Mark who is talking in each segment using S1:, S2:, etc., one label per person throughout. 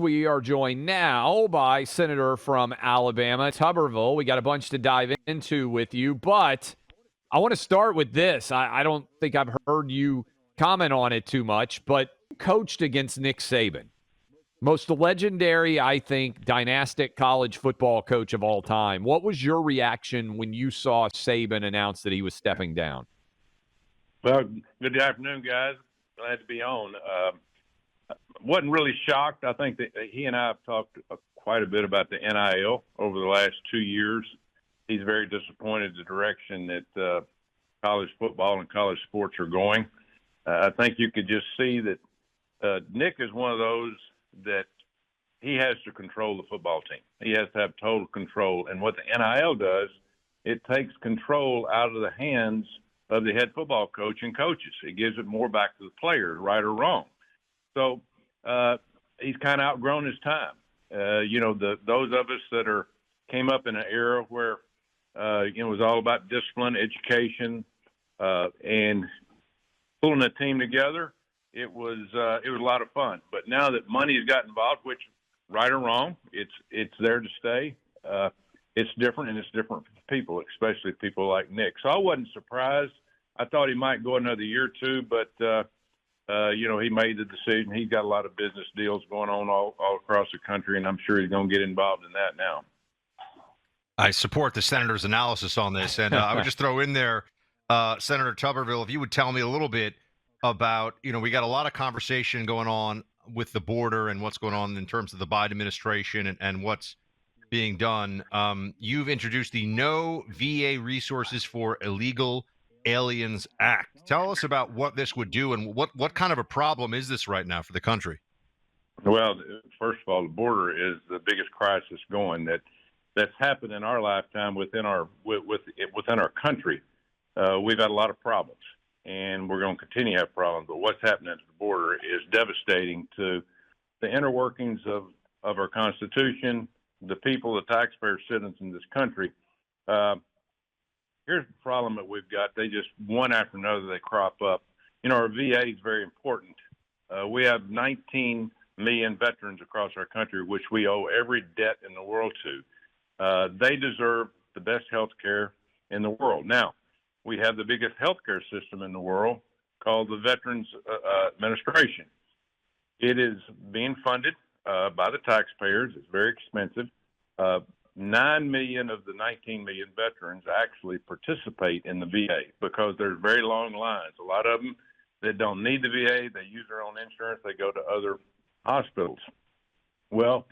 S1: We are joined now by Senator from Alabama, Tuberville. We got a bunch to dive into with you, but I want to start with this. I don't think I've heard you comment on it too much, but you coached against Nick Saban, most legendary, I think, dynastic college football coach of all time. What was your reaction when you saw Saban announce that he was stepping down?
S2: Well, good afternoon, guys. Glad to be on. Wasn't really shocked. I think that he and I have talked quite a bit about the NIL over the last 2 years. He's very disappointed the direction that college football and college sports are going. I think you could just see that Nick is one of those that he has to control the football team. He has to have total control. And what the NIL does, it takes control out of the hands of the head football coach and coaches. It gives it more back to the players, right or wrong. So he's kind of outgrown his time. Those of us that came up in an era where it was all about discipline, education, and pulling a team together. It was a lot of fun. But now that money has got involved, which right or wrong, it's there to stay. It's different, and it's different for people, especially people like Nick. So I wasn't surprised. I thought he might go another year or two, but he made the decision. He's got a lot of business deals going on all across the country, and I'm sure he's going to get involved in that now.
S3: I support the senator's analysis on this, and I would just throw in there, Senator Tuberville, if you would tell me a little bit about, we got a lot of conversation going on with the border and what's going on in terms of the Biden administration and what's being done. You've introduced the No VA Resources for Illegal Aliens Act. Tell us about what this would do and what kind of a problem is this right now for the country?
S2: Well, first of all, the border is the biggest crisis going that's happened in our lifetime within our country. We've had a lot of problems, and we're going to continue to have problems. But what's happening at the border is devastating to the inner workings of our Constitution, the people, the taxpayers, citizens in this country. Here's the problem that we've got. They just, one after another, they crop up. Our VA is very important. We have 19 million veterans across our country, which we owe every debt in the world to. They deserve the best health care in the world. Now, we have the biggest health care system in the world called the Veterans Administration. It is being funded by the taxpayers. It's very expensive. 9 million of the 19 million veterans actually participate in the VA because there's very long lines. A lot of them that don't need the VA, they use their own insurance, they go to other hospitals. Well,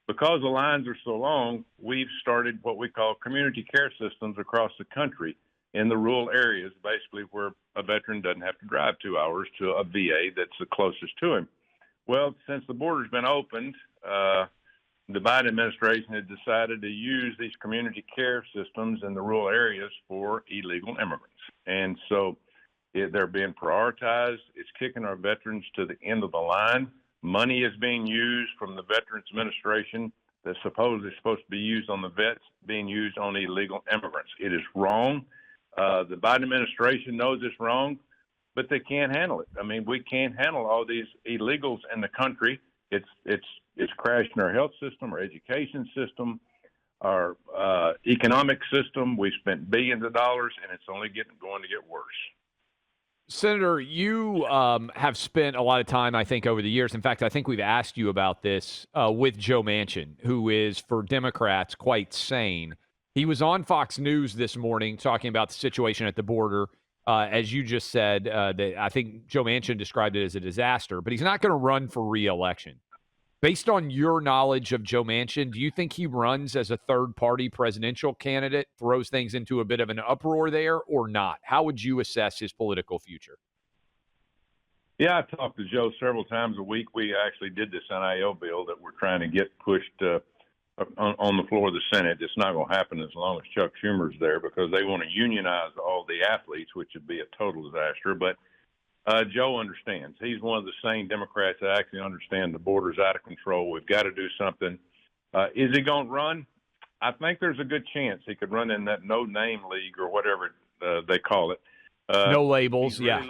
S2: because the lines are so long, we've started what we call community care systems across the country in the rural areas, basically where a veteran doesn't have to drive 2 hours to a VA that's the closest to him. Well, since the border's been opened, the Biden administration has decided to use these community care systems in the rural areas for illegal immigrants. And so they're being prioritized. It's kicking our veterans to the end of the line. Money is being used from the Veterans Administration that's supposedly supposed to be used on the vets, being used on illegal immigrants. It is wrong. The Biden administration knows it's wrong, but they can't handle it. I mean, we can't handle all these illegals in the country. It's crashing our health system, our education system, our economic system. We've spent billions of dollars, and it's only going to get worse.
S1: Senator, you have spent a lot of time, I think, over the years. In fact, I think we've asked you about this with Joe Manchin, who is, for Democrats, quite sane. He was on Fox News this morning talking about the situation at the border. As you just said, that I think Joe Manchin described it as a disaster, but he's not going to run for re-election. Based on your knowledge of Joe Manchin, do you think he runs as a third-party presidential candidate, throws things into a bit of an uproar there, or not? How would you assess his political future?
S2: Yeah, I talked to Joe several times a week. We actually did this NIL bill that we're trying to get pushed on the floor of the Senate. It's not going to happen as long as Chuck Schumer's there because they want to unionize all the athletes, which would be a total disaster. But Joe understands. He's one of the sane Democrats that actually understand the border's out of control. We've got to do something. Is he going to run? I think there's a good chance he could run in that no-name league or whatever they call it.
S1: No labels,
S2: really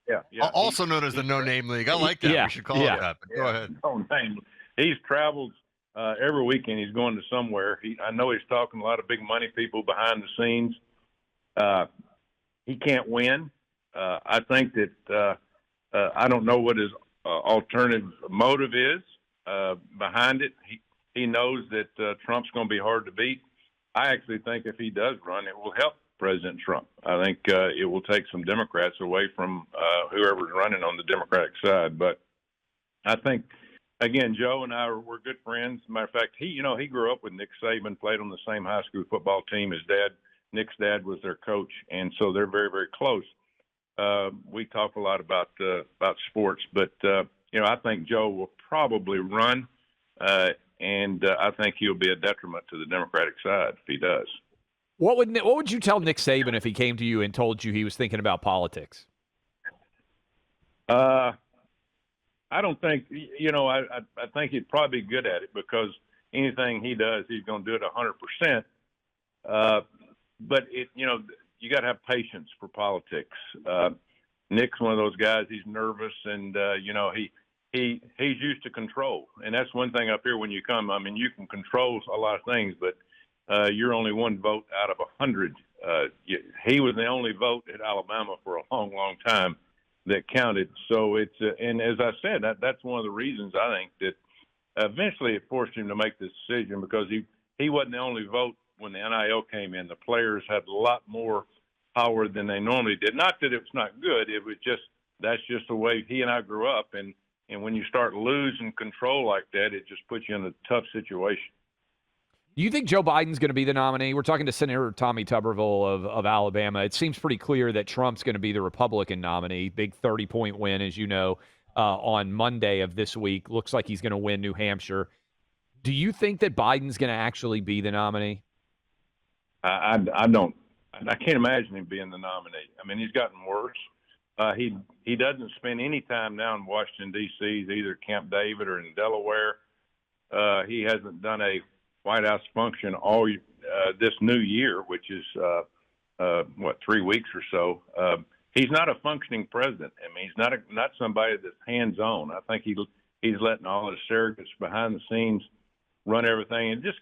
S1: yeah.
S2: Yeah.
S3: Also known as the no-name league. I like that.
S1: Yeah,
S3: We should call it that. But go ahead.
S2: No name. he's traveled every weekend. He's going to somewhere. I know he's talking to a lot of big money people behind the scenes. He can't win. I think that I don't know what his alternative motive is behind it. He knows that Trump's going to be hard to beat. I actually think if he does run, it will help President Trump. I think it will take some Democrats away from whoever's running on the Democratic side. But I think, again, Joe and I we're good friends. Matter of fact, he grew up with Nick Saban, played on the same high school football team. His dad, Nick's dad, was their coach, and so they're very, very close. We talk a lot about sports, but I think Joe will probably run, and I think he'll be a detriment to the Democratic side if he does.
S1: What would you tell Nick Saban if he came to you and told you he was thinking about politics?
S2: I don't think I think he'd probably be good at it because anything he does, he's going to do it 100%. But you got to have patience for politics. Nick's one of those guys. He's nervous, and he's used to control, and that's one thing up here when you come. I mean, you can control a lot of things, but you're only one vote out of 100. He was the only vote at Alabama for a long, long time that counted. So it's and as I said, that's one of the reasons I think that eventually it forced him to make this decision because he wasn't the only vote when the NIL came in. The players had a lot more power than they normally did. Not that it was not good. It was just that's just the way he and I grew up. And when you start losing control like that, it just puts you in a tough situation.
S1: Do you think Joe Biden's going to be the nominee? We're talking to Senator Tommy Tuberville of Alabama. It seems pretty clear that Trump's going to be the Republican nominee. Big 30-point win, as you know, on Monday of this week. Looks like he's going to win New Hampshire. Do you think that Biden's going to actually be the nominee?
S2: I don't. I can't imagine him being the nominee. I mean, he's gotten worse. He doesn't spend any time now in Washington, D.C., either Camp David or in Delaware. He hasn't done a White House function all this new year, which is 3 weeks or so. He's not a functioning president. I mean, he's not somebody that's hands-on. I think he's letting all his surrogates behind the scenes run everything. And it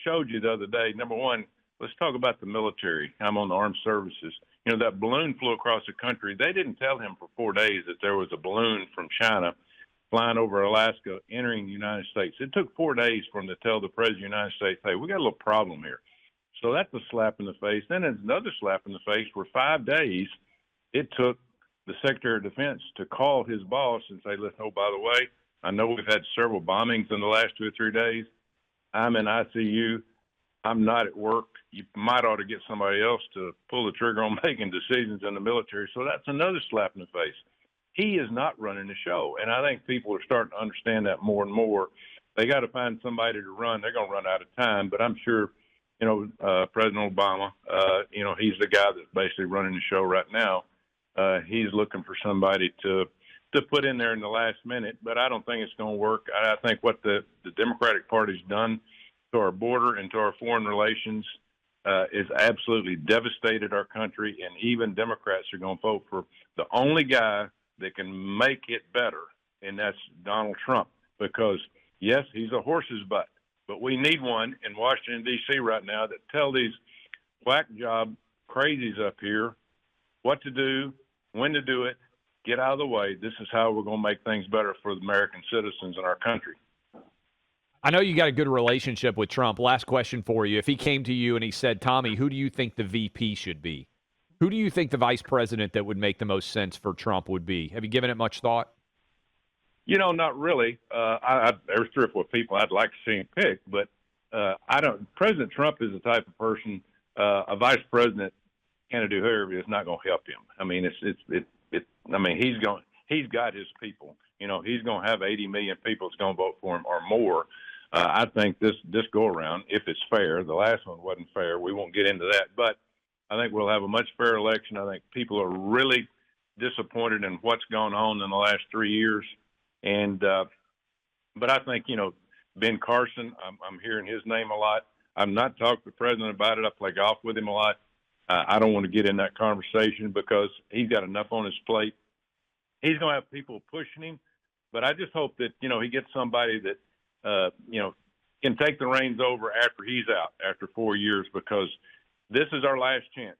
S2: showed you the other day. Number one, let's talk about the military. I'm on the armed services. That balloon flew across the country. They didn't tell him for 4 days that there was a balloon from China flying over Alaska, entering the United States. It took 4 days for him to tell the President of the United States, hey, we got a little problem here. So that's a slap in the face. Then there's another slap in the face where 5 days it took the Secretary of Defense to call his boss and say, listen, oh, by the way, I know we've had several bombings in the last 2 or 3 days. I'm in ICU. I'm not at work. You might ought to get somebody else to pull the trigger on making decisions in the military. So that's another slap in the face. He is not running the show, and I think people are starting to understand that more and more. They got to find somebody to run. They're going to run out of time, but I'm sure, President Obama, he's the guy that's basically running the show right now. He's looking for somebody to put in there in the last minute, but I don't think it's going to work. I think what the Democratic Party's done to our border and to our foreign relations is absolutely devastated our country, and even Democrats are going to vote for the only guy that can make it better, and that's Donald Trump. Because, yes, he's a horse's butt, but we need one in Washington, D.C. right now that tell these whack job crazies up here what to do, when to do it, get out of the way. This is how we're going to make things better for the American citizens in our country.
S1: I know you got a good relationship with Trump. Last question for you. If he came to you and he said, Tommy, who do you think the VP should be? Who do you think the vice president that would make the most sense for Trump would be? Have you given it much thought?
S2: Not really. There's 3 or 4 people I'd like to see him pick, but I don't. President Trump is the type of person, a vice president candidate, whoever is not going to help him. I mean, he's got his people. He's going to have 80 million people that's going to vote for him or more. I think this go around, if it's fair, the last one wasn't fair. We won't get into that, but I think we'll have a much fairer election. I think people are really disappointed in what's gone on in the last 3 years. And, but I think, Ben Carson, I'm hearing his name a lot. I'm not talking to the president about it. I play golf with him a lot. I don't want to get in that conversation because he's got enough on his plate. He's going to have people pushing him, but I just hope that, he gets somebody that can take the reins over after he's out after 4 years, because this is our last chance.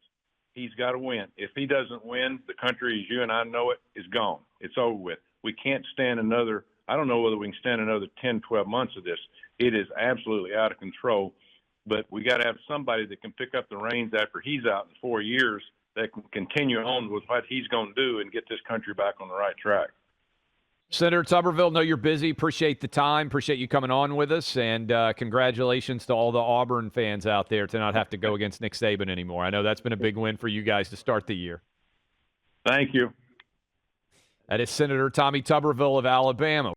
S2: He's got to win. If he doesn't win, the country, as you and I know it, is gone. It's over with. We can't stand another – I don't know whether we can stand another 10, 12 months of this. It is absolutely out of control. But we got to have somebody that can pick up the reins after he's out in 4 years that can continue on with what he's going to do and get this country back on the right track.
S1: Senator Tuberville, know you're busy. Appreciate the time. Appreciate you coming on with us. And congratulations to all the Auburn fans out there to not have to go against Nick Saban anymore. I know that's been a big win for you guys to start the year.
S2: Thank you.
S1: That is Senator Tommy Tuberville of Alabama.